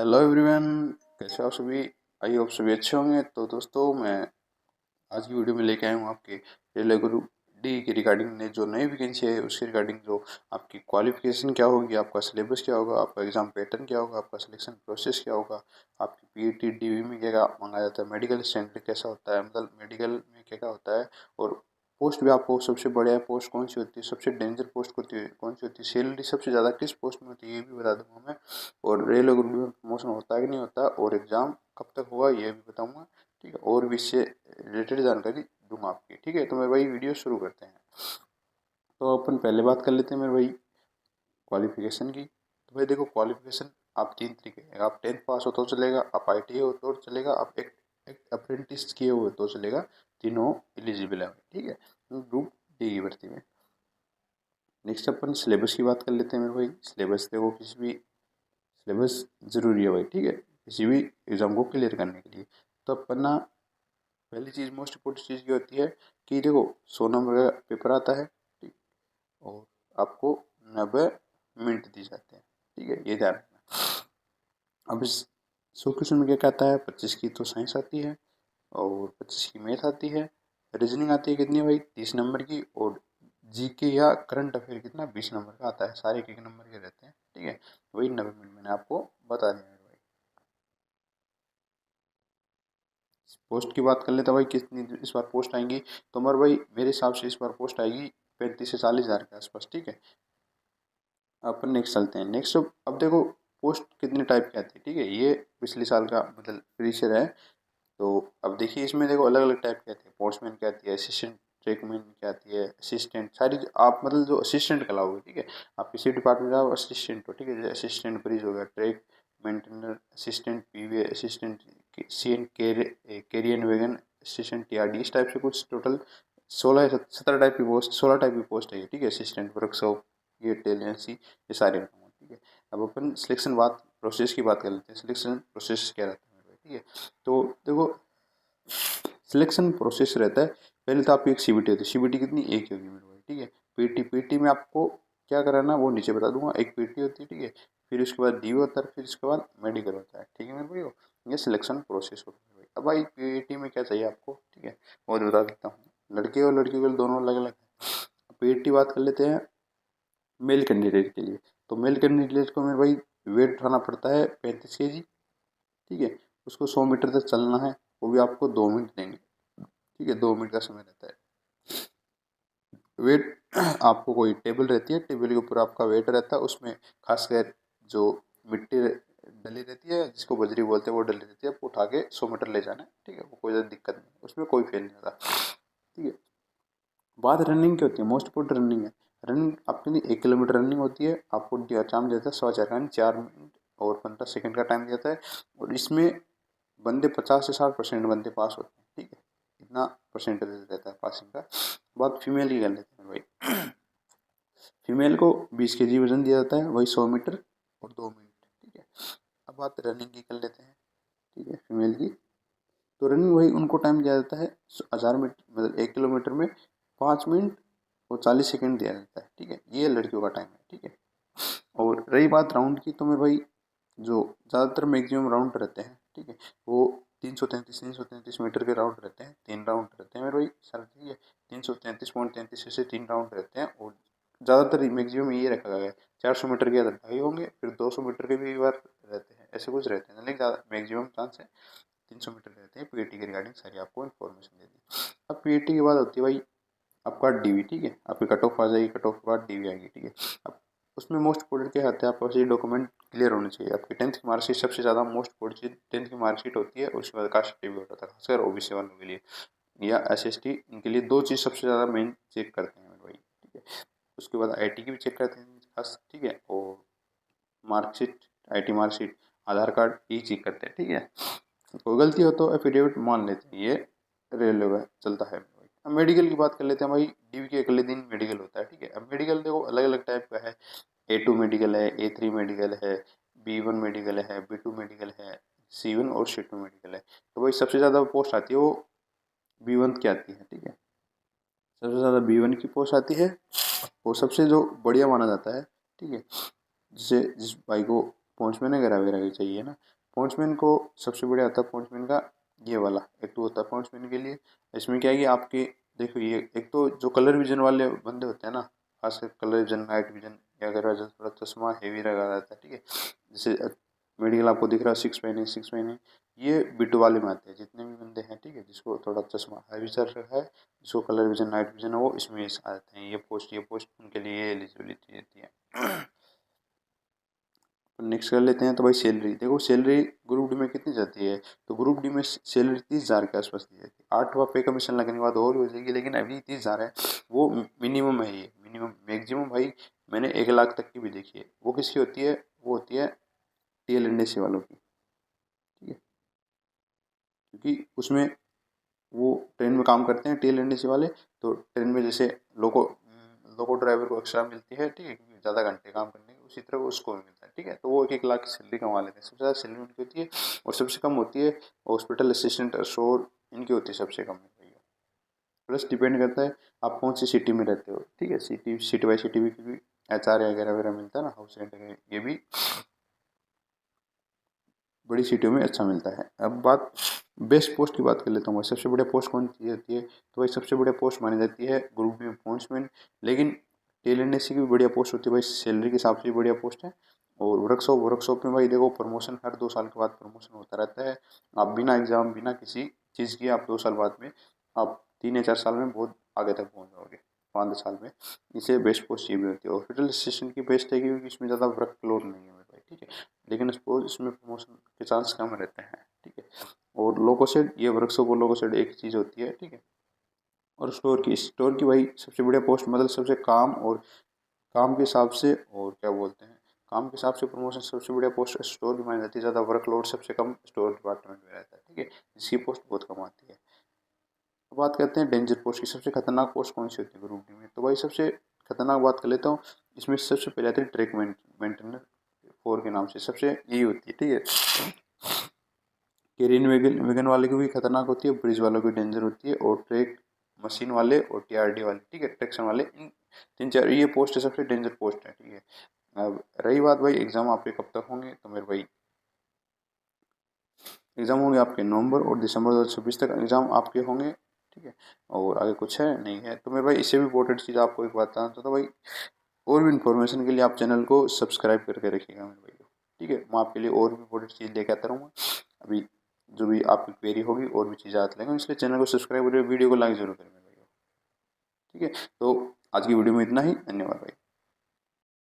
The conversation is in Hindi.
हेलो एवरीवन, कैसे हो आप सभी। आई होप सभी अच्छे होंगे। तो दोस्तों, मैं आज की वीडियो में लेके आया हूँ आपके रेलवे ग्रुप डी की रिगार्डिंग ने जो नई वैकेंसी है उसके रिगार्डिंग जो आपकी क्वालिफिकेशन क्या होगी, आपका सिलेबस क्या होगा, आपका एग्जाम पैटर्न क्या होगा, आपका सिलेक्शन प्रोसेस क्या होगा, आपकी पीईटी डीवी में क्या क्या मांगा जाता है, मेडिकल स्टैंडर्ड कैसा होता है, मतलब मेडिकल में क्या क्या होता है, और पोस्ट भी आपको सबसे बढ़िया पोस्ट कौन सी होती है, सबसे डेंजर पोस्ट कौन सी होती है, सैलरी सबसे ज़्यादा किस पोस्ट में होती है ये भी बता दूंगा मैं। और रेलवे ग्रुप में प्रमोशन होता है कि नहीं होता, और एग्ज़ाम कब तक होगा ये भी बताऊंगा। ठीक है, और भी इससे रिलेटेड जानकारी दूंगा आपकी। ठीक है, तो मेरे भाई वीडियो शुरू करते हैं। तो अपन पहले बात कर लेते हैं मेरे भाई क्वालिफिकेशन की। तो भाई देखो, क्वालिफिकेशन आप तीन तरीके हैं। आप 10th पास हो तो चलेगा, आप आईटीआई हो तो चलेगा, आप एक अप्रेंटिस किए हुए तो चलेगा। तीनों एलिजिबल है। ठीक है, ग्रुप डी की भर्ती में। नेक्स्ट अपन सिलेबस की बात कर लेते हैं मेरे भाई। सिलेबस देखो, किसी भी सिलेबस जरूरी है भाई। ठीक है, किसी भी एग्जाम को क्लियर करने के लिए। तो अपन ना, पहली चीज़ मोस्ट इम्पोर्टेंट चीज़ ये होती है कि देखो, 100 नंबर का पेपर आता है। ठीक, और आपको 90 मिनट दी जाते हैं। ठीक है, ये ध्यान रखना। अब इस 100 क्वेश्चन में क्या कहता है, 25 की तो साइंस आती है, और 25 की मैथ आती है। रीजनिंग आती है कितनी भाई, 30 नंबर की। और जीके या करंट अफेयर कितना, 20 नंबर का आता है। सारे एक नंबर के रहते हैं। ठीक है, वही 90 मिनट मैंने आपको बता दिया भाई। पोस्ट की बात कर लेते हैं भाई, कितनी इस बार पोस्ट आएंगी। तो हमारे भाई मेरे हिसाब से इस बार पोस्ट आएगी 35 से 40 हज़ार के आसपास। ठीक है, अपन नेक्स्ट चलते हैं। नेक्स्ट अब देखो, पोस्ट कितने टाइप की आती है। ठीक है, ये पिछले साल का मतलब प्रीवियस है। तो अब देखिए, इसमें देखो अलग अलग टाइप की आती है। पोस्टमैन क्या आती है, असिस्टेंट ट्रेकमैन क्या आती है, असिस्टेंट सारी आप मतलब जो असिस्टेंट कहलाओगे। ठीक है, आप किसी डिपार्टमेंट जाओ असिस्टेंट हो। ठीक है, जैसे असिस्टेंट ब्रिज हो गया, track maintainer, assistant P way, assistant C N carriage wagon, assistant TRD, इस टाइप से कुछ टोटल 16 17 टाइप की पोस्ट, 16 टाइप की पोस्ट है। ठीक है, असिस्टेंट वर्कशॉप, ये टेलेंसी, ये सारे। ठीक है, अब अपन सिलेक्शन बात प्रोसेस की बात कर लेते हैं। सिलेक्शन प्रोसेस क्या रहता है। ठीक है, तो देखो, सिलेक्शन प्रोसेस रहता है। पहले तो आपकी एक सीबीटी होती है। सीबीटी कितनी, एक ही होगी मेरे भाई। ठीक है, पीटी में आपको क्या कराना वो नीचे बता दूंगा। एक पीटी होती है। ठीक है, फिर उसके बाद डीओ होता है, फिर उसके बाद मेडिकल होता है। ठीक है मेरे भाई, ये सिलेक्शन प्रोसेस होता है भाई। अब भाई पीटी में क्या चाहिए आपको, ठीक है, वो भी बता देता हूँ। लड़के और लड़की के लिए दोनों अलग अलग है। पीटी बात कर लेते हैं मेल कैंडिडेट के लिए। तो मेल कैंडिडेट को मेरे भाई वेट उठाना पड़ता है 35 kg। ठीक है, उसको 100 मीटर तक चलना है, वो भी आपको 2 मिनट देंगे। ठीक है, 2 मिनट का समय रहता है। वेट आपको कोई टेबल रहती है, टेबल के ऊपर आपका वेट रहता है। उसमें खासकर जो मिट्टी डली रहती है, जिसको बजरी बोलते हैं, वो डली रहती है। आपको उठा के 100 मीटर ले जाना है। ठीक है, वो कोई ज़्यादा दिक्कत नहीं है, उसमें कोई फेल नहीं होता। ठीक है, बात रनिंग की होती है। मोस्ट इम्पोर्टेंट रनिंग है। रनिंग आपके लिए 1 किलोमीटर रनिंग होती है। आपको टाइम देता है 4:15 का, 4 मिनट और 15 सेकंड का टाइम देता है। और इसमें बंदे 50 से 60% बंदे पास होते हैं। ठीक है, इतना परसेंटेज रहता है पासिंग का। बात फीमेल की कर लेते हैं भाई। फीमेल को 20 kg वजन दिया जाता है, वही 100 मीटर और 2 मिनट। ठीक है, अब बात रनिंग की कर लेते हैं। ठीक है, फीमेल की तो रनिंग वही उनको टाइम दिया जाता है 1000 मीटर, मतलब 1 किलोमीटर में 5 मिनट और 40 सेकंड दिया जाता है। ठीक है, ये लड़कियों का टाइम है। ठीक है, और रही बात राउंड की, तो मैं भाई जो ज़्यादातर मैक्सिमम राउंड रहते हैं। ठीक है, वो 333 के राउंड रहते हैं। 3 राउंड रहते हैं मेरे भाई सर। ठीक है, 333.33 से 3 राउंड रहते हैं। और ज़्यादातर मैक्सिमम ये रखा गया है, 400 मीटर के अंदर 2.5 होंगे, फिर 200 मीटर के भी बार रहते हैं, ऐसे कुछ रहते हैं, लेकिन ज़्यादा मैक्सिमम चांस है 300 मीटर रहते हैं। पीएटी के रिगार्डिंग सारी आपको इन्फॉर्मेशन दे दी। अब पीएटी के बाद होती है भाई आपका डीवी। ठीक है, आपकी कट ऑफ आ जाएगी, कट ऑफ के बाद डीवी आएगी। ठीक है, अब उसमें मोस्ट इम्पोर्टेंट क्या आता है, आपके पास ये डॉक्यूमेंट क्लियर होने चाहिए। आपकी 10th की मार्कशीट सबसे ज़्यादा मोस्ट इम्पोर्टेंट चीज 10th की मार्कशीट होती है। उसके बाद कास्ट सर्टिफिकेट होता है, खासकर ओबीसी वालों के लिए या एसएसटी, इनके लिए दो चीज़ सबसे ज़्यादा मेन चेक करते हैं मेरे भाई। ठीक है, उसके बाद आईटी की भी चेक करते हैं खास। ठीक है, और marksheet, IT marksheet, Aadhaar card, ये चेक करते हैं। ठीक है, कोई गलती हो तो एफिडेविट मान लेते हैं, ये रेलवे चलता है। अब मेडिकल की बात कर लेते हैं भाई। ड्यू के अगले दिन मेडिकल होता है। ठीक है, अब मेडिकल देखो अलग अलग टाइप का है। A2 मेडिकल है, A3 मेडिकल है, B1 मेडिकल है, B2 मेडिकल है, C1 और C2 मेडिकल है। तो भाई सबसे ज़्यादा पोस्ट आती है वो B1 की आती है। ठीक है, सबसे ज़्यादा B1 की पोस्ट आती है, और सबसे जो बढ़िया माना जाता है। ठीक है, जिसे जिस भाई को पॉन्चमैन वगैरह वगैरह की चाहिए ना। पॉन्चमैन को सबसे बढ़िया होता है पॉन्चमैन का ये वाला, एक तो होता है पॉन्चमैन के लिए। इसमें क्या है कि आपके देखो ये एक तो जो कलर विजन वाले बंदे होते हैं ना, खासकर कलर विजन, नाइट विजन, या अगर थोड़ा चश्मा हेवी लगा रहता है, ठीक है, जैसे मेडिकल आपको दिख रहा है 6 महीने 6 महीने, ये बिट वाले में आते हैं जितने भी बंदे हैं, ठीक है, जिसको थोड़ा चश्मा हैवी चल रहा है, जिसको कलर विजन नाइट विजन है, वो इसमें आ जाते हैं। ये पोस्ट उनके लिए एलिजिबिलिटी रहती है। नेक्स्ट कर लेते हैं। तो भाई सैलरी देखो, सैलरी ग्रुप डी में कितनी जाती है, तो ग्रुप डी में सैलरी 30,000 के आसपास दी जाती है। 8वां पे कमीशन लगने के बाद और हो जाएगी, लेकिन अभी 30,000 है, वो मिनिमम है। ये मिनिमम, मैक्सिमम भाई मैंने 1 लाख तक की भी देखी है। वो किसकी होती है, वो होती है TLNDC वालों की, ठीक है, क्योंकि उसमें वो ट्रेन में काम करते हैं TLNDC वाले। तो ट्रेन में जैसे लोको लोको ड्राइवर को एक्स्ट्रा मिलती है, ठीक है, क्योंकि ज़्यादा घंटे काम करने की, उसी तरह उसको भी मिलता है, ठीक है। तो वो 1-1 लाख की सैलरी कमा लेते हैं। सबसे ज़्यादा सैलरी उनकी होती है, और सबसे कम होती है हॉस्पिटल असिस्टेंट स्टोर, इनकी होती है सबसे कम। प्लस डिपेंड करता है आप कौन सी सिटी में रहते हो, ठीक है, सिटी बाई सिटी भी HR वगैरह वगैरह मिलता है ना, हाउस रेंट वगैरह, ये भी बड़ी सिटियों में अच्छा मिलता है। अब बात बेस्ट पोस्ट की बात कर लेता हूँ मैं। सबसे बढ़िया पोस्ट कौन सी होती है, तो भाई सबसे बढ़िया पोस्ट मानी जाती है ग्रुप डी में पॉइंट्समैन। लेकिन TLNDC की भी बढ़िया पोस्ट होती है भाई, सैलरी के हिसाब से भी बढ़िया पोस्ट है। और वर्कशॉप में भाई देखो, प्रमोशन हर 2 साल के बाद प्रमोशन होता रहता है। आप बिना एग्जाम बिना किसी चीज़ के आप 2 साल बाद में, आप 3 या 4 साल में बहुत आगे तक पहुँच जाओगे, 5 साल में। इसे बेस्ट पोस्ट ये भी होती है। हॉस्पिटल असिस्टेंट की बेस्ट है क्योंकि इसमें ज़्यादा वर्क लोड नहीं है भाई, ठीक है, लेकिन सपोज इसमें प्रमोशन के चांस कम रहते हैं, ठीक है। और लोगो सेड, ये वर्कशॉप और लोगो सेड एक चीज़ होती है, ठीक है। और स्टोर की भाई सबसे बढ़िया पोस्ट, मतलब सबसे काम और काम के हिसाब से, और क्या बोलते हैं, काम के हिसाब से प्रमोशन सबसे बढ़िया पोस्ट स्टोर की मानी जाती है। ज़्यादा वर्कलोड सबसे कम स्टोर डिपार्टमेंट में रहता है, ठीक है, जिसकी पोस्ट बहुत कम आती है। तो बात करते हैं डेंजर पोस्ट की। सबसे खतरनाक पोस्ट कौन सी होती है ग्रुप डी में, तो भाई सबसे खतरनाक बात कर लेता हूँ। इसमें सबसे पहले आती है ट्रैक मेंटेनर 4 के नाम से, सबसे यही होती है, ठीक है। केरियन वेगन वाले की भी खतरनाक होती है, ब्रिज वालों की डेंजर होती है, और ट्रैक मशीन वाले और TRD वाले, ठीक है, ट्रैक्शन वाले, इन 3-4 ये पोस्ट है, सबसे डेंजर पोस्ट है, ठीक है। अब रही बात भाई एग्जाम आपके कब तक होंगे, तो मेरे भाई एग्जाम होंगे आपके नवंबर और दिसंबर 2026 तक एग्जाम आपके होंगे, ठीक है। और आगे कुछ है नहीं है, तो मेरे भाई इससे भी इम्पोर्टेंट चीज़ आपको एक बात बताना चाहता हूँ भाई, और भी इन्फॉर्मेशन के लिए आप चैनल को सब्सक्राइब करके रखिएगा मेरे भाई, ठीक है। मैं आपके लिए और भी इम्पोर्टेंट चीज़ लेके आता रहूँगा। अभी जो भी आपकी क्वेरी होगी और भी चीज़ें आती रहेंगी, इसलिए चैनल को सब्सक्राइब करिए, वीडियो को लाइक जरूर करें मेरे भाई, ठीक है। तो आज की वीडियो में इतना ही, धन्यवाद भाई।